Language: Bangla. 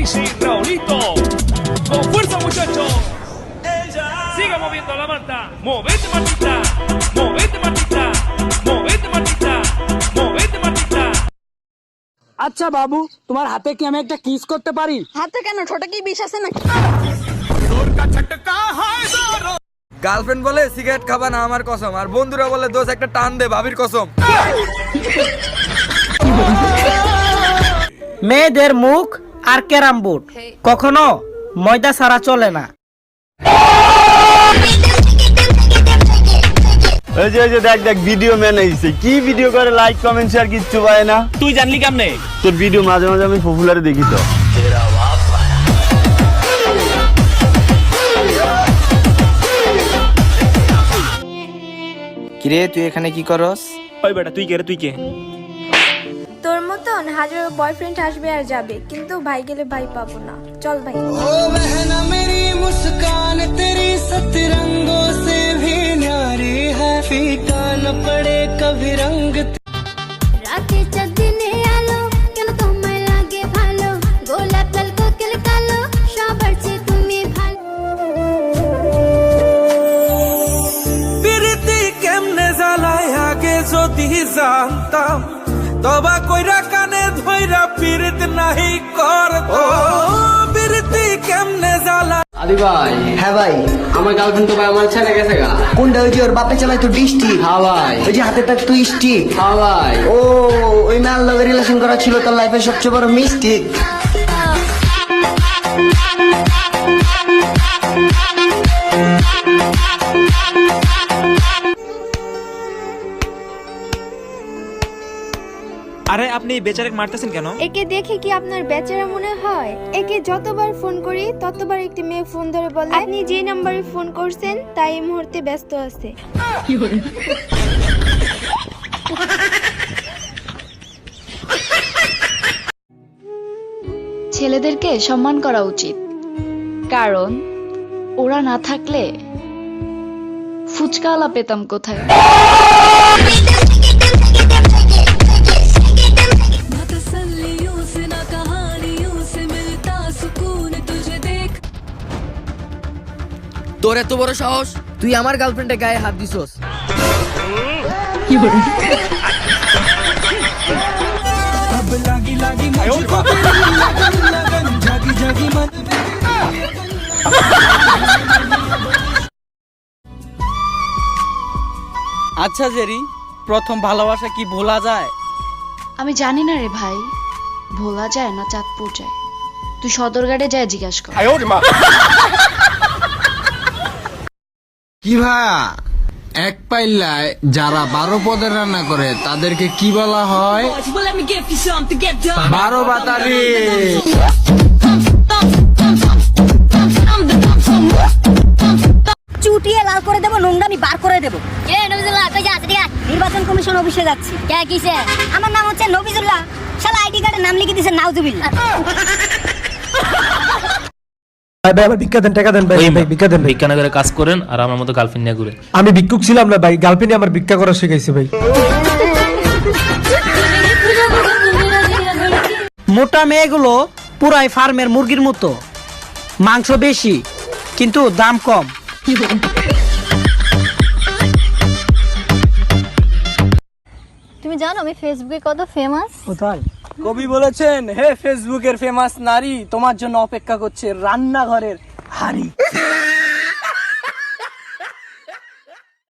DJ Raulito. Con fuerza, muchachos. Siga moviendo la manta. Movete, Martita. Movete, Martita. Movete, Martita. Movete, Martita. আচ্ছা বাবু, তোমার হাতে কি আমি একটা কিস করতে পারি? হাতে কেন, ছোটে কি বিষ আছে নাকি? গার্লফ্রেন্ড বলে সিগারেট খাবা না আমার কসম, আর বন্ধুরা বলে দোষ একটা টান দে ভাবির কসম। মেয়েদের মুখ আর ক্যারাম বোর্ড কখনো ময়দা ছাড়া চলে না। এই যে দেখ দেখ ভিডিও ম্যান আইছে, কি ভিডিও করে, লাইক কমেন্ট শেয়ার কিচ্ছু পায় না। তুই জানলি কেমনে? তোর ভিডিও মাঝে মাঝে আমি পপুলারে দেখি তো। কিরে তুই এখানে কি করস? ওই বেটা তুই কে রে, তুই কে? তোর মতন হাজারো বয়ফ্রেন্ড আসবে আর যাবে, কিন্তু ভাই গেলে ভাই পাবো না। চল ভাই। ओ बहना मेरी मुस्कान तेरी सतरंगों से भी न्यारी है, फीका न पड़े कभी रंग। রাতে চাঁদ দিনে আলো, কেন তোমায় লাগে ভালো, গোলাপ লাল কোকিল কালো, সবার চেয়ে তুমি ভালো। প্রীতি কেমনে জ্বালায় আগে যদি জানতাম, তবা কইরা কানে ধইরা পীড়িত নাহি করতো। প্রীতি কেমনে জ্বালায়। আদি ভাই, হ্যাঁ ভাই, আমার গার্লফ্রেন্ড তো ভাই আমার ছেড়ে গেছে গা। কোনটা? ওই যে ওর বাপে চালায় তো ডিস্টি। হ্যাঁ ভাই। ওই যে হাতে তার তুই স্টিক। হ্যাঁ ভাই। ও ওই ম্যাল লগে রিলেশন করা ছিল তোর লাইফের সবচেয়ে বড় মিস্টেক। আরে আপনি বেচারাক মারতেছেন কেন? একে দেখে কি আপনার বেচারা মনে হয়? একে যতবার ফোন করি ততবার একটি মেয়ে ফোন ধরে বলে আপনি যে নাম্বারে ফোন করছেন তাই এই মুহূর্তে ব্যস্ত আছে। ছেলেদেরকে সম্মান করা উচিত, কারণ ওরা না থাকলে ফুচকাওয়ালা পেতাম কোথায়। তোর এত বড় সাহস, তুই আমার গার্লফ্রেন্ডের গায়ে হাত দিছস। अब लागी लागी मुझको तेरी लगन लगन, जागी जागी मन। আচ্ছা জেরি, প্রথম ভালোবাসা কি ভোলা যায়? আমি জানি না রে ভাই, ভোলা যায় না চাঁদপুর যায়। তুই সদরঘাটে যায় জিজ্ঞাসা কর। কি ভাইয়া, এক পাইলায় যারা 12 পদের রান্না করে তাদেরকে কি বলা হয়? 12 বাতারি। চুটিয়ে লাল করে দেবো, নোংরামি বার করে দেবো। নির্বাচন কমিশন অফিসে যাচ্ছি। কে কিসে? আমার নাম হচ্ছে নবিজুল্লাহ, শালা আইডি কার্ডে নাম লিখে দিয়েছে নাউজুবিল্লাহ। ভাই আমার ভিক্ষা দেন, টাকা দেন ভাই, ভিক্ষা দেন। ভিক্ষা না করে কাজ করেন আর আমার মতো গার্লফ্রেন্ড নিয়ে ঘুরে। আমি ভিক্ষুক ছিলাম না ভাই, গার্লফ্রেন্ড আমার ভিক্ষা করা শিখাইছে ভাই। মোটা মেয়েগুলো পুরাই ফার্মের মুরগির মতো, মাংস বেশি কিন্তু দাম কম। তুমি জানো আমি ফেসবুকে কত ফেমাস? কোথায়? কবি বলেছেন, হে ফেসবুকের ফেমাস নারী, তোমার জন্য অপেক্ষা করছে রান্নাঘরের হাড়ি।